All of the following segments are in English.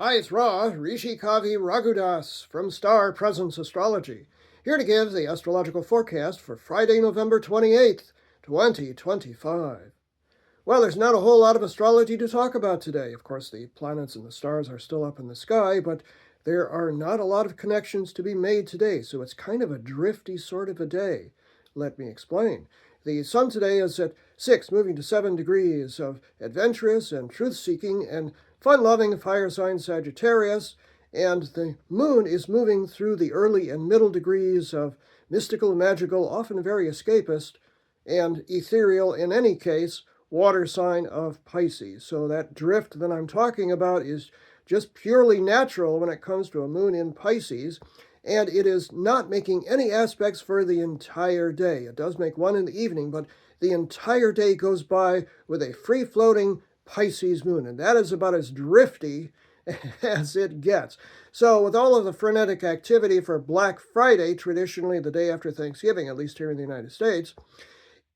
Hi, it's Ra, Rishi Kavi Raghudas from Star Presence Astrology, here to give the astrological forecast for Friday, November 28th, 2025. Well, there's not a whole lot of astrology to talk about today. Of course, the planets and the stars are still up in the sky, but there are not a lot of connections to be made today, so it's kind of a drifty sort of a day. Let me explain. The sun today is at 6, moving to 7 degrees of adventurous and truth-seeking and fun-loving fire sign Sagittarius, and the moon is moving through the early and middle degrees of mystical, magical, often very escapist, and ethereal in any case, water sign of Pisces. So that drift that I'm talking about is just purely natural when it comes to a moon in Pisces, and it is not making any aspects for the entire day. It does make one in the evening, but the entire day goes by with a free-floating Pisces moon, and that is about as drifty as it gets. So with all of the frenetic activity for Black Friday, traditionally the day after Thanksgiving, at least here in the United States,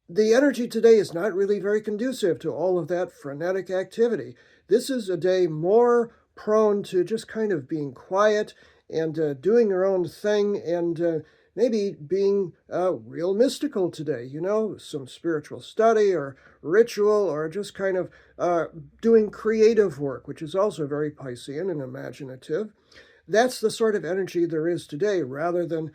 the energy today is not really very conducive to all of that frenetic activity. This is a day more prone to just kind of being quiet and doing your own thing and maybe being real mystical today, some spiritual study or ritual or just kind of doing creative work, which is also very Piscean and imaginative. That's the sort of energy there is today rather than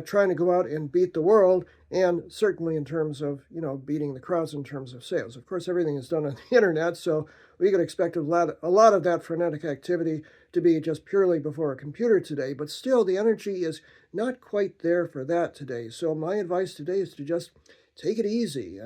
trying to go out and beat the world, and certainly in terms of, beating the crowds in terms of sales. Of course, everything is done on the internet, so we could expect a lot of that frenetic activity to be just purely before a computer today, but still the energy is not quite there for that today. So my advice today is to just take it easy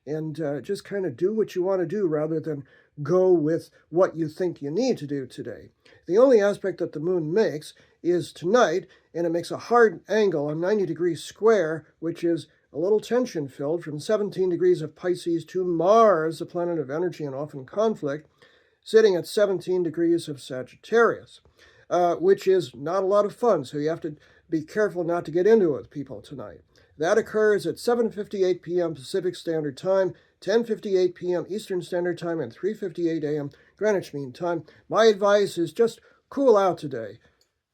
and just kind of do what you want to do rather than go with what you think you need to do today. The only aspect that the moon makes is tonight, and it makes a hard angle, a 90-degree square, which is a little tension-filled from 17 degrees of Pisces to Mars, the planet of energy and often conflict, sitting at 17 degrees of Sagittarius, which is not a lot of fun, so you have to be careful not to get into it with people tonight. That occurs at 7:58 p.m. Pacific Standard Time, 10:58 p.m. Eastern Standard Time, and 3:58 a.m. Greenwich Mean Time. My advice is just cool out today.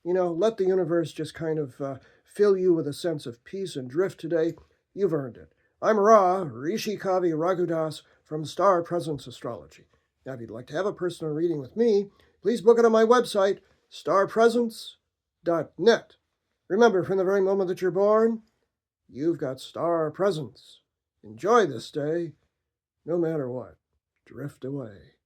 Let the universe just kind of fill you with a sense of peace and drift today. You've earned it. I'm Ra, Rishi Kavi Raghudas from Star Presence Astrology. Now, if you'd like to have a personal reading with me, please book it on my website, starpresence.net. Remember, from the very moment that you're born, you've got star presence. Enjoy this day, no matter what. Drift away.